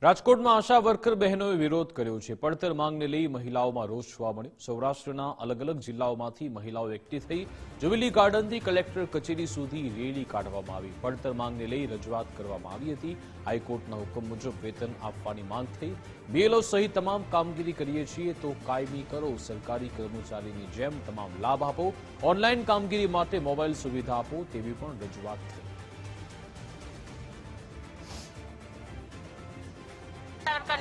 રાજકોટમાં આશા વર્કર બહેનોએ વિરોધ કર્યો છે। પડતર માંગને લઈ મહિલાઓમાં રોષ જોવા મળ્યો। સૌરાષ્ટ્રના અલગ અલગ જિલ્લાઓમાંથી મહિલાઓ એકઠી થઈ જુબિલી ગાર્ડનથી કલેક્ટર કચેરી સુધી રેલી કાઢવામાં આવી। પડતર માંગને લઈ રજૂઆત કરવામાં આવી હતી। હાઈકોર્ટના હુકમ મુજબ વેતન આપવાની માંગ થઈ। બીએલઓ સહિત તમામ કામગીરી કરીએ છીએ તો કાયમી કરો। સરકારી કર્મચારીની જેમ તમામ લાભ આપો। ઓનલાઈન કામગીરી માટે મોબાઈલ સુવિધા આપો તેવી પણ રજૂઆત થઈ।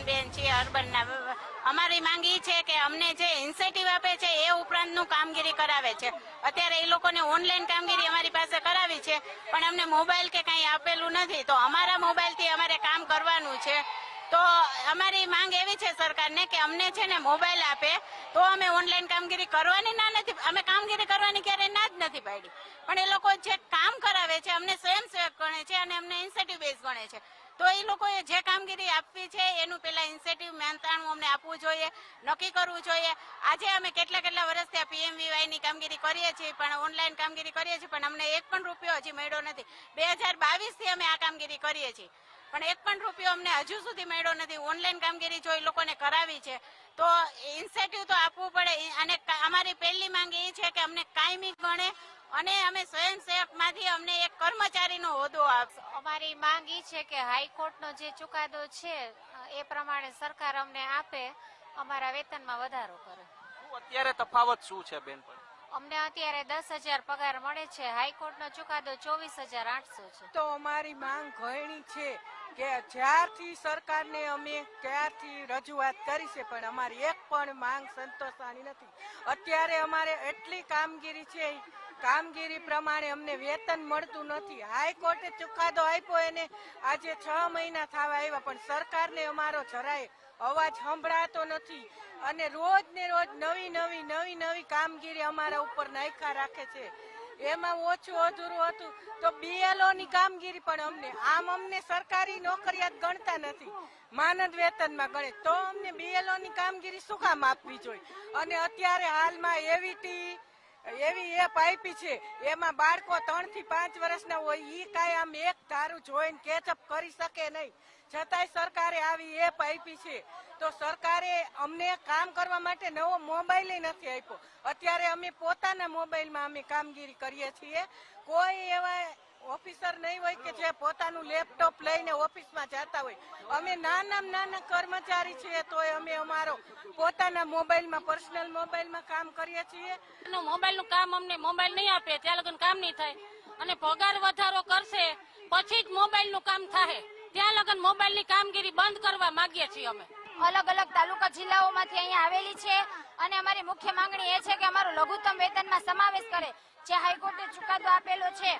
બેન છે અર્બનના અમારી માંગ એ છે કે અમને જે ઇન્સેન્ટિવ આપે છે એ ઉપરાંતનું કામગીરી કરાવે છે। અત્યારે એ લોકોને ઓનલાઈન કામગીરી અમારી પાસે કરાવી છે પણ અમને મોબાઈલ કે કંઈ આપેલું નથી, તો અમારા મોબાઈલથી અમારે કામ કરવાનું છે। તો અમારી માંગ એવી છે સરકારને કે અમને છે ને મોબાઈલ આપે તો અમે ઓનલાઈન કામગીરી કરવાની ના નથી, અમે કામગીરી કરવાની ક્યારેય ના જ નથી પાડી, પણ એ લોકો જે કામ કરાવે છે અમને સ્વયંસેવક ગણે છે અને અમને ઇન્સેન્ટિવ બેઝ ગણે છે। તો એ લોકોએ જે કામગીરી આપવી છે એનું પેલા ઇન્સેન્ટિવ મહેનતાણું અમને આપવું જોઈએ, નક્કી કરવું જોઈએ। આજે અમે કેટલા વર્ષથી આ પીએમવીવાયની કામગીરી કરીએ છીએ પણ ઓનલાઈન કામગીરી કરીએ છીએ પણ અમને એક પણ રૂપિયો હજી મળ્યો નથી। 2022થી અમે આ કામગીરી કરીએ છીએ પણ એક પણ રૂપિયો અમને હજુ સુધી મળ્યો નથી। ઓનલાઈન કામગીરી જો એ લોકોને કરાવી છે તો ઇન્સેન્ટિવ તો આપવું પડે અને અમારી પહેલી માંગ એ છે કે અમને કાયમી ગણે અને અમે સ્વયંસેવકમાંથી અમને એક કર્મચારીનો હોદ્દો આપશે। અમારી માંગ એ છે કે હાઈકોર્ટનો જે ચુકાદો છે એ પ્રમાણે સરકાર અમને આપે, અમારા વેતનમાં વધારો કરે। અત્યારે તફાવત શું છે બેન? અમને અત્યારે 10,000 પગાર મળે છે, હાઈકોર્ટનો ચુકાદો 24,800 છે। તો અમારી માંગ ઘણી છે કે જ્યારથી સરકારને અમે ક્યારથી રજૂઆત કરી છે પણ અમારી એક પણ માંગ સંતોષાણી નથી। અત્યારે અમારે એટલી કામગીરી છે, કામગીરી પ્રમાણે અમને વેતન મળતું નથી। હાઈકોર્ટે ચુકાદો આપ્યો એને આજે 6 મહિના થવા આવ્યા પણ સરકારને અમારો જરાય અવાજ સંભળાતો નથી અને રોજ ને રોજ નવી કામગીરી અમારા ઉપર નાખ્યા રાખે છે। એમાં ઓછું અધૂરું હતું તો બીએલઓની કામગીરી પણ અમને સરકારી નોકરિયાત ગણતા નથી, માનદ વેતનમાં ગણે તો અમને બીએલઓની કામગીરી શું કામ આપવી જોઈએ? અને અત્યારે હાલમાં એવી એપ આપી છે એમાં બાળકો 3 થી 5 વર્ષના હોય ઈ કાંઈ આમ એક ધારું જોઈને કેચઅપ કરી શકે નહીં, છતાંય સરકારે આવી એપ આપી છે તો સરકારે અમને કામ કરવા માટે નવો મોબાઈલ નથી આપ્યો। અત્યારે અમે પોતાના મોબાઈલમાં અમે કામગીરી કરીએ છીએ। કોઈ એવા ઓફિસર નહીં હોય કે જે પોતાનું લેપટોપ લઈને ઓફિસમાં જતા હોય। અમે નાના કર્મચારી છીએ તોય અમે અમારો પોતાના મોબાઈલમાં પર્સનલ મોબાઈલમાં કામ કરીએ છીએ। મોબાઈલનું કામ અમને મોબાઈલ નહીં આપે ત્યાં લગન કામ નહીં થાય અને પગાર વધારો કરશે પછી જ મોબાઈલનું કામ થાય, ત્યાં લગન મોબાઈલની કામગીરી બંધ કરવા માંગીએ છીએ। અમે અલગ તાલુકા જિલ્લાઓમાંથી અહીંયા આવેલી છે અને અમારી મુખ્ય માંગણી એ છે કે અમારો લઘુત્તમ વેતનમાં સમાવેશ કરે। જે હાઈકોર્ટે ચુકાદો આપેલો છે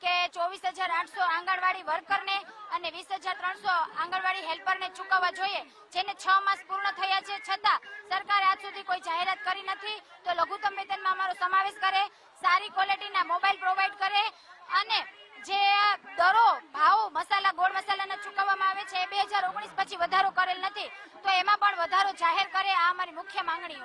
કે 24,800 આંગણવાડી વર્કરને અને 20,300 આંગણવાડી હેલ્પરને ચૂકવવા જોઈએ, જેને 6 માસ પૂર્ણ થયા છે છતાં સરકારે આજ સુધી કોઈ જાહેરાત કરી નથી। તો લઘુત્તમ વેતનમાં અમારો સમાવેશ કરે, સારી ક્વોલિટીના મોબાઈલ પ્રોવાઈડ કરે અને જે દરો ભાવ મસાલા ગોળ મસાલાના ચૂકવવામાં આવે છે એ 2019 પછી વધારો કરેલ નથી તો એમાં પણ વધારો જાહેર કરે। આ અમારી મુખ્ય માંગણીઓ